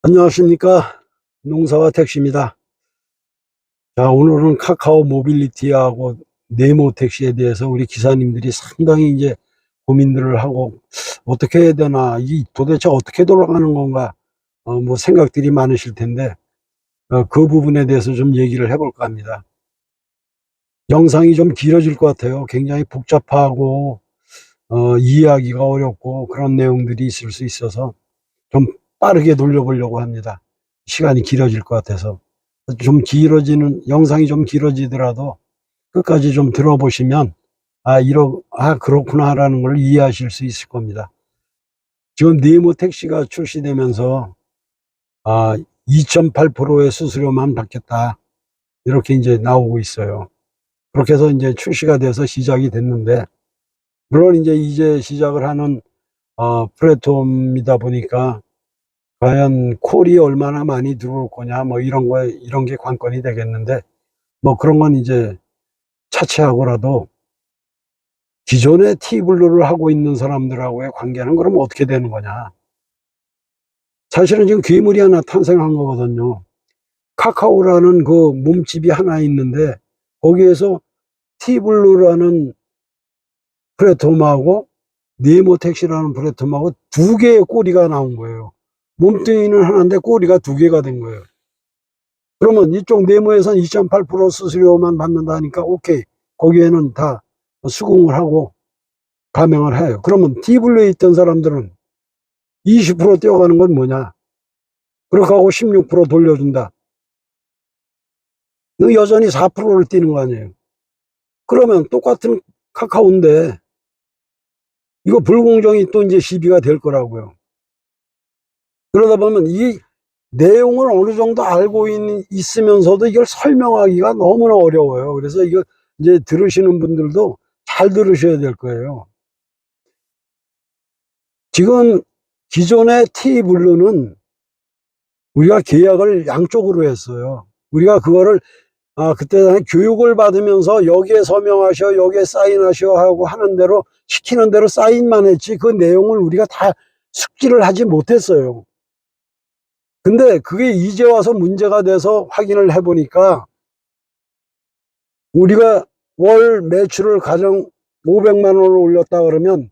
안녕하십니까. 농사와 택시입니다. 자, 오늘은 카카오 모빌리티하고 네모 택시에 대해서 우리 기사님들이 상당히 이제 고민들을 하고 어떻게 해야 되나, 이 도대체 어떻게 돌아가는 건가, 뭐 생각들이 많으실 텐데, 그 부분에 대해서 좀 얘기를 해볼까 합니다. 영상이 좀 길어질 것 같아요. 굉장히 복잡하고, 이해하기가 어렵고 그런 내용들이 있을 수 있어서 좀 빠르게 돌려보려고 합니다. 시간이 길어질 것 같아서. 좀 길어지는, 영상이 좀 길어지더라도 끝까지 좀 들어보시면, 그렇구나라는 걸 이해하실 수 있을 겁니다. 지금 네모 택시가 출시되면서, 2.8%의 수수료만 받겠다, 이렇게 이제 나오고 있어요. 그렇게 해서 이제 출시가 돼서 시작이 됐는데, 물론 이제 시작을 하는, 플랫폼이다 보니까, 과연 콜이 얼마나 많이 들어올 거냐, 뭐 이런 게 관건이 되겠는데, 뭐 그런 건 이제 차치하고라도 기존에 티블루를 하고 있는 사람들하고의 관계는 그럼 어떻게 되는 거냐. 사실은 지금 괴물이 하나 탄생한 거거든요. 카카오라는 그 몸집이 하나 있는데, 거기에서 티블루라는 플랫폼하고 네모택시라는 플랫폼하고 두 개의 꼬리가 나온 거예요. 몸뚱이는 하나인데 꼬리가 두 개가 된 거예요. 그러면 이쪽 네모에선 2.8% 수수료만 받는다니까 오케이, 거기에는 다 수긍을 하고 가맹을 해요. 그러면 티블루에 있던 사람들은 20% 뛰어가는 건 뭐냐? 그렇게 하고 16% 돌려준다. 여전히 4%를 뛰는 거 아니에요. 그러면 똑같은 카카오인데 이거 불공정이 또 이제 시비가 될 거라고요. 그러다 보면 이 내용을 어느 정도 알고 있으면서도 이걸 설명하기가 너무나 어려워요. 그래서 이거 이제 들으시는 분들도 잘 들으셔야 될 거예요. 지금 기존의 T블루는 우리가 계약을 양쪽으로 했어요. 우리가 그거를 그때 교육을 받으면서 여기에 서명하셔, 여기에 사인하셔 하고 하는 대로, 시키는 대로 사인만 했지 그 내용을 우리가 다 숙지를 하지 못했어요. 근데 그게 이제 와서 문제가 돼서 확인을 해보니까, 우리가 월 매출을 가정 500만 원을 올렸다 그러면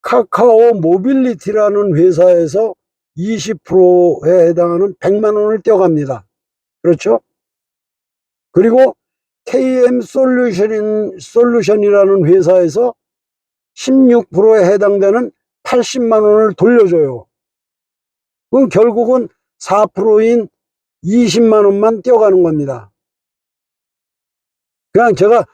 카카오 모빌리티라는 회사에서 20%에 해당하는 100만 원을 떼어갑니다. 그렇죠? 그리고 KM 솔루션이라는 회사에서 16%에 해당되는 80만 원을 돌려줘요. 그럼 결국은 4%인 20만 원만 떼어가는 겁니다. 그냥 제가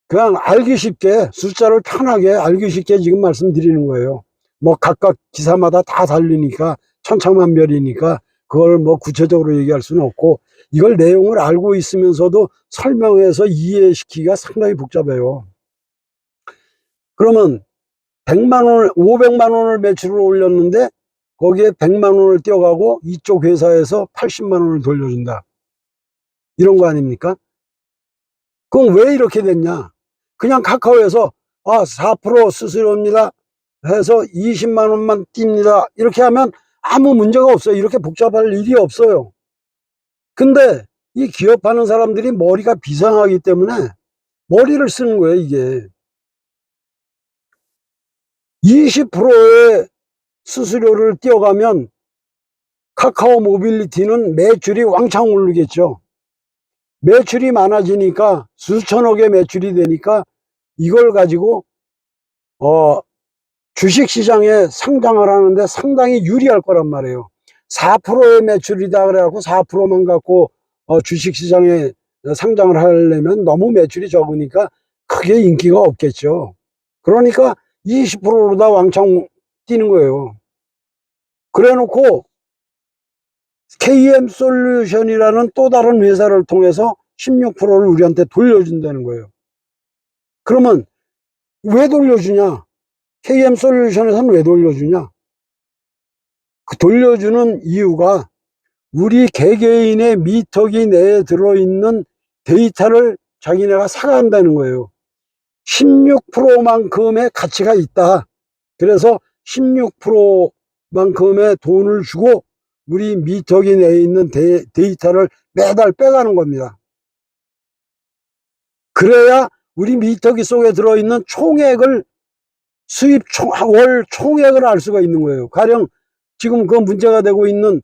그냥 알기 쉽게, 숫자를 편하게 알기 쉽게 지금 말씀드리는 거예요. 뭐 각각 기사마다 다 다르니까, 천차만별이니까 그걸 뭐 구체적으로 얘기할 수는 없고, 이걸 내용을 알고 있으면서도 설명해서 이해시키기가 상당히 복잡해요. 그러면 100만 원을, 500만 원을 매출을 올렸는데 거기에 100만 원을 떼어가고 이쪽 회사에서 80만 원을 돌려준다, 이런 거 아닙니까? 그럼 왜 이렇게 됐냐? 그냥 카카오에서 4% 수수료입니다 해서 20만 원만 띱니다, 이렇게 하면 아무 문제가 없어요. 이렇게 복잡할 일이 없어요. 근데 이 기업하는 사람들이 머리가 비상하기 때문에 머리를 쓰는 거예요. 이게 20%의 수수료를 띄어가면 카카오 모빌리티는 매출이 왕창 오르겠죠. 매출이 많아지니까, 수천억의 매출이 되니까 이걸 가지고 주식시장에 상장을 하는데 상당히 유리할 거란 말이에요. 4%의 매출이다 그래갖고 4%만 갖고 주식시장에 상장을 하려면 너무 매출이 적으니까 크게 인기가 없겠죠. 그러니까 20%로다 왕창 뛰는 거예요. 그래 놓고 KM 솔루션이라는 또 다른 회사를 통해서 16%를 우리한테 돌려준다는 거예요. 그러면 왜 돌려주냐? KM 솔루션에서는 왜 돌려주냐? 그 돌려주는 이유가, 우리 개개인의 미터기 내에 들어있는 데이터를 자기네가 사간다는 거예요. 16%만큼의 가치가 있다. 그래서 16%만큼의 돈을 주고 우리 미터기 내에 있는 데이터를 매달 빼가는 겁니다. 그래야 우리 미터기 속에 들어있는 총액을 월 총액을 알 수가 있는 거예요. 가령 지금 그 문제가 되고 있는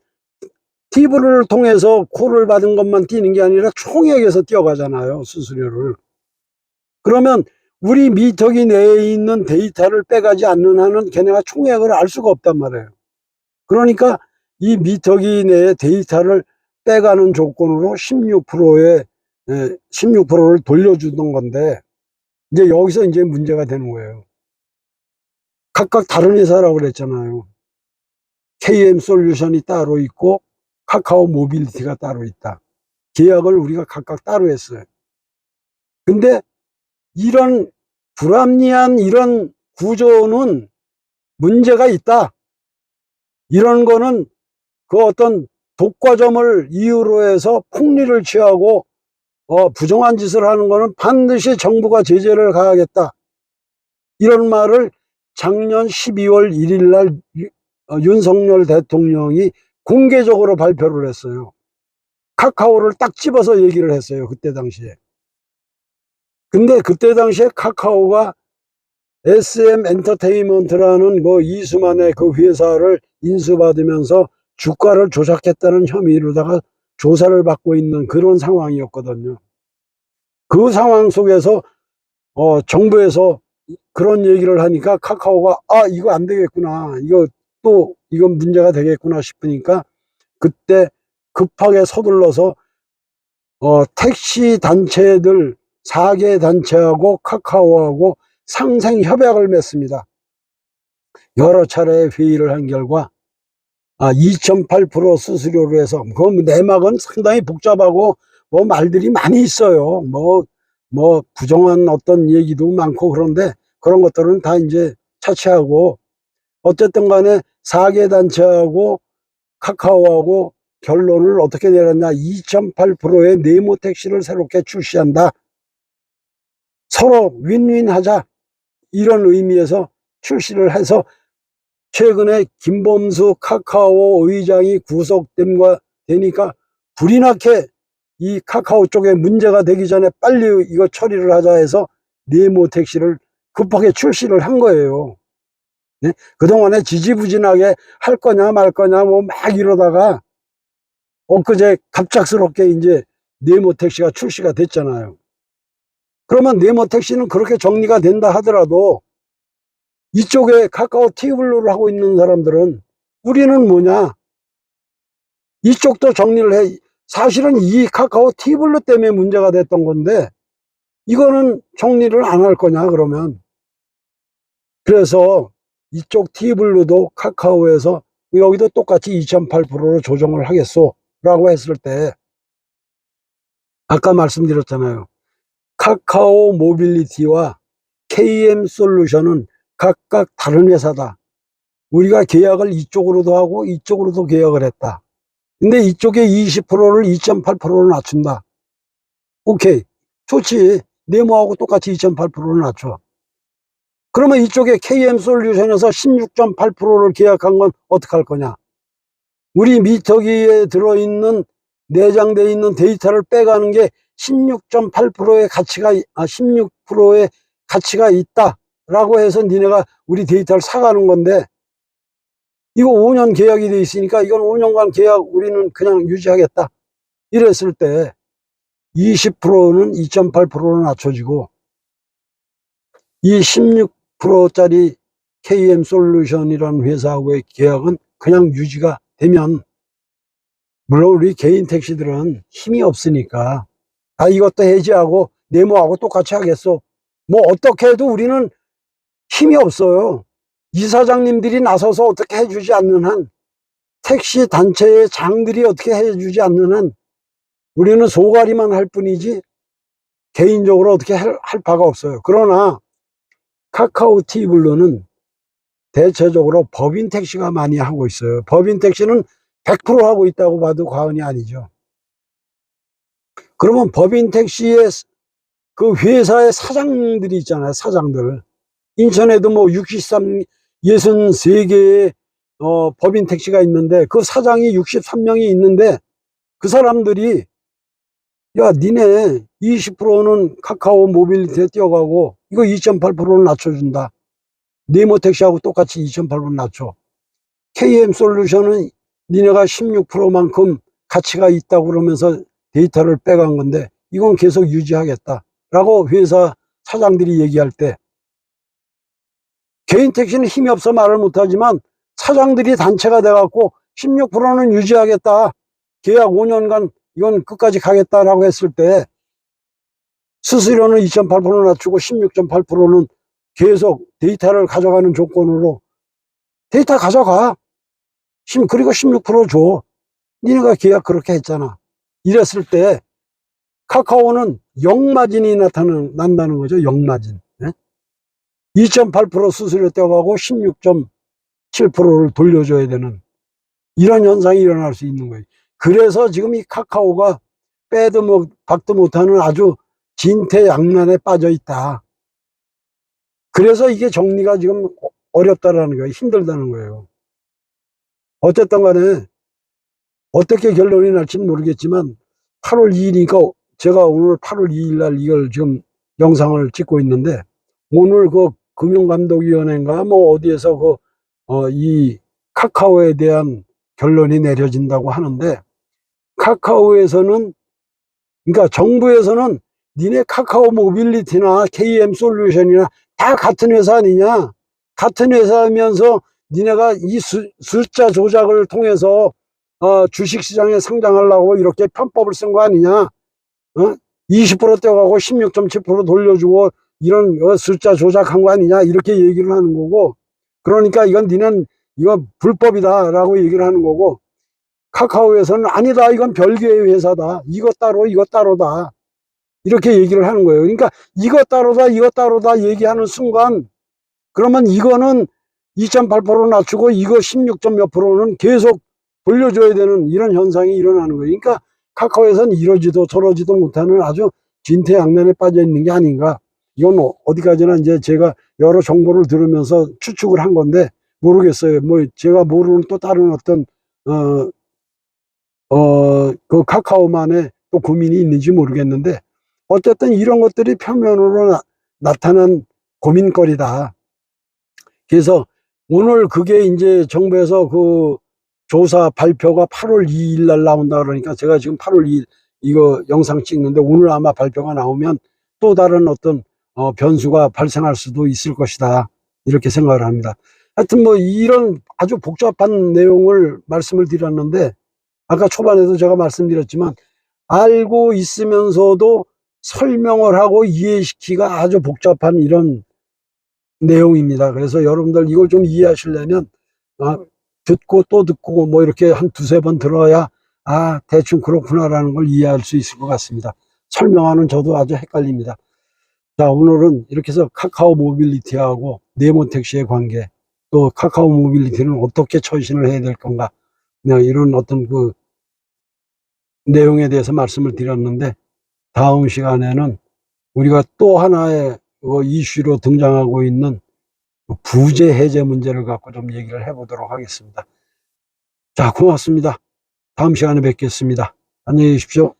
티브를 통해서 콜을 받은 것만 띄는 게 아니라 총액에서 띄어가잖아요, 수수료를. 그러면 우리 미터기 내에 있는 데이터를 빼가지 않는 한은 걔네가 총액을 알 수가 없단 말이에요. 그러니까 이 미터기 내에 데이터를 빼가는 조건으로 16%를 돌려주던 건데, 이제 여기서 이제 문제가 되는 거예요. 각각 다른 회사라고 그랬잖아요. KM솔루션이 따로 있고 카카오 모빌리티가 따로 있다. 계약을 우리가 각각 따로 했어요. 근데 이런 불합리한 이런 구조는 문제가 있다. 이런 거는 그 어떤 독과점을 이유로 해서 폭리를 취하고 부정한 짓을 하는 거는 반드시 정부가 제재를 가하겠다. 이런 말을 작년 12월 1일 날 윤석열 대통령이 공개적으로 발표를 했어요. 카카오를 딱 집어서 얘기를 했어요, 그때 당시에. 근데 그때 당시에 카카오가 SM 엔터테인먼트라는 그 이수만의 그 회사를 인수받으면서 주가를 조작했다는 혐의로다가 조사를 받고 있는 그런 상황이었거든요. 그 상황 속에서 정부에서 그런 얘기를 하니까 카카오가 이거 안 되겠구나, 이건 문제가 되겠구나 싶으니까 그때 급하게 서둘러서 택시 단체들 4개 단체하고 카카오하고 상생 협약을 맺습니다. 여러 차례 회의를 한 결과 2.8% 수수료로 해서, 그 내막은 상당히 복잡하고 뭐 말들이 많이 있어요. 뭐 부정한 어떤 얘기도 많고, 그런데 그런 것들은 다 이제 차치하고, 어쨌든 간에 4개 단체하고 카카오하고 결론을 어떻게 내렸냐. 2.8%의 네모 택시를 새롭게 출시한다. 서로 윈윈 하자, 이런 의미에서 출시를 해서 최근에 김범수 카카오 의장이 구속됨과 되니까 불이 나게 이 카카오 쪽에 문제가 되기 전에 빨리 이거 처리를 하자 해서 네모 택시를 급하게 출시를 한 거예요. 네? 그동안에 지지부진하게 할 거냐 말 거냐 뭐 막 이러다가 엊그제 갑작스럽게 이제 네모 택시가 출시가 됐잖아요. 그러면 네모 택시는 그렇게 정리가 된다 하더라도 이쪽에 카카오 티블루를 하고 있는 사람들은 우리는 뭐냐, 이쪽도 정리를 해. 사실은 이 카카오 티블루 때문에 문제가 됐던 건데 이거는 정리를 안 할 거냐 그러면. 그래서 이쪽 티블루도 카카오에서 여기도 똑같이 2.8%로 조정을 하겠소 라고 했을 때, 아까 말씀드렸잖아요. 카카오 모빌리티와 KM솔루션은 각각 다른 회사다. 우리가 계약을 이쪽으로도 하고 이쪽으로도 계약을 했다. 근데 이쪽에 20%를 2.8%로 낮춘다. 오케이, 좋지. 네모하고 똑같이 2.8%를 낮춰. 그러면 이쪽에 KM솔루션에서 16.8%를 계약한 건 어떡할 거냐. 우리 미터기에 들어있는 내장되어 있는 데이터를 빼가는 게 16.8%의 가치가 16%의 가치가 있다라고 해서 니네가 우리 데이터를 사가는 건데, 이거 5년 계약이 돼 있으니까 이건 5년간 계약 우리는 그냥 유지하겠다 이랬을 때 20%는 2.8%로 낮춰지고 이 16%짜리 KM솔루션이라는 회사하고의 계약은 그냥 유지가 되면, 물론 우리 개인 택시들은 힘이 없으니까 이것도 해지하고 네모하고 똑같이 하겠어, 뭐 어떻게 해도 우리는 힘이 없어요. 이사장님들이 나서서 어떻게 해주지 않는 한, 택시 단체의 장들이 어떻게 해주지 않는 한 우리는 소가리만 할 뿐이지 개인적으로 어떻게 할 바가 없어요. 그러나 카카오 티블루는 대체적으로 법인 택시가 많이 하고 있어요. 법인 택시는 100% 하고 있다고 봐도 과언이 아니죠. 그러면 법인 택시의 그 회사의 사장들이 있잖아요. 사장들. 인천에도 뭐 63개의 법인 택시가 있는데 그 사장이 63명이 있는데 그 사람들이 야, 니네 20%는 카카오 모빌리티에 뛰어가고 이거 2.8%는 낮춰준다. 네모 택시하고 똑같이 2.8% 낮춰. KM 솔루션은 니네가 16%만큼 가치가 있다고 그러면서 데이터를 빼간 건데 이건 계속 유지하겠다. 라고 회사 사장들이 얘기할 때 개인 택시는 힘이 없어 말을 못하지만 사장들이 단체가 돼갖고 16%는 유지하겠다. 계약 5년간 이건 끝까지 가겠다라고 했을 때 수수료는 2.8% 낮추고 16.8%는 계속 데이터를 가져가는 조건으로 데이터 가져가. 그리고 16% 줘. 니네가 계약 그렇게 했잖아. 이랬을 때 카카오는 역마진이 난다는 거죠. 역마진. 2.8% 수수료 떼가고 16.7%를 돌려줘야 되는 이런 현상이 일어날 수 있는 거예요. 그래서 지금 이 카카오가 빼도 박도 못하는 아주 진퇴양난에 빠져 있다. 그래서 이게 정리가 지금 어렵다라는 거예요. 힘들다는 거예요. 어쨌든 간에 어떻게 결론이 날지는 모르겠지만 8월 2일이니까 제가 오늘 8월 2일 날 이걸 지금 영상을 찍고 있는데 오늘 그 금융감독위원회인가 뭐 어디에서 이 카카오에 대한 결론이 내려진다고 하는데 카카오에서는 그러니까 정부에서는 니네 카카오 모빌리티나 KM 솔루션이나 다 같은 회사 아니냐. 같은 회사면서 니네가 이 숫자 조작을 통해서 주식시장에 상장하려고 이렇게 편법을 쓴 거 아니냐. 20% 떼어가고 16.7% 돌려주고 이런 숫자 조작한 거 아니냐. 이렇게 얘기를 하는 거고 그러니까 이건 니는 이건 불법이다 라고 얘기를 하는 거고 카카오에서는 아니다. 이건 별개의 회사다. 이것 따로 이것 따로다. 이렇게 얘기를 하는 거예요. 그러니까 이것 따로다 이것 따로다 얘기하는 순간 그러면 이거는 2.8% 낮추고 이거 16점 몇 프로는 계속 돌려줘야 되는 이런 현상이 일어나는 거예요. 그러니까 카카오에서는 이러지도 저러지도 못하는 아주 진퇴양난에 빠져 있는 게 아닌가. 이건 어디까지나 이제 제가 여러 정보를 들으면서 추측을 한 건데 모르겠어요. 뭐 제가 모르는 또 다른 어떤 그 카카오만의 또 고민이 있는지 모르겠는데 어쨌든 이런 것들이 표면으로 나타난 고민거리다. 그래서 오늘 그게 이제 정부에서 그 조사 발표가 8월 2일 날 나온다 그러니까 제가 지금 8월 2일 이거 영상 찍는데 오늘 아마 발표가 나오면 또 다른 어떤 변수가 발생할 수도 있을 것이다. 이렇게 생각을 합니다. 하여튼 뭐 이런 아주 복잡한 내용을 말씀을 드렸는데 아까 초반에도 제가 말씀드렸지만 알고 있으면서도 설명을 하고 이해시키기가 아주 복잡한 이런 내용입니다. 그래서 여러분들 이걸 좀 이해하시려면 듣고 또 듣고 뭐 이렇게 한 두세 번 들어야 대충 그렇구나라는 걸 이해할 수 있을 것 같습니다. 설명하는 저도 아주 헷갈립니다. 자, 오늘은 이렇게 해서 카카오 모빌리티하고 네모 택시의 관계, 또 카카오 모빌리티는 어떻게 처신을 해야 될 건가, 이런 어떤 그 내용에 대해서 말씀을 드렸는데 다음 시간에는 우리가 또 하나의 이슈로 등장하고 있는 부재 해제 문제를 갖고 좀 얘기를 해보도록 하겠습니다. 자, 고맙습니다. 다음 시간에 뵙겠습니다. 안녕히 계십시오.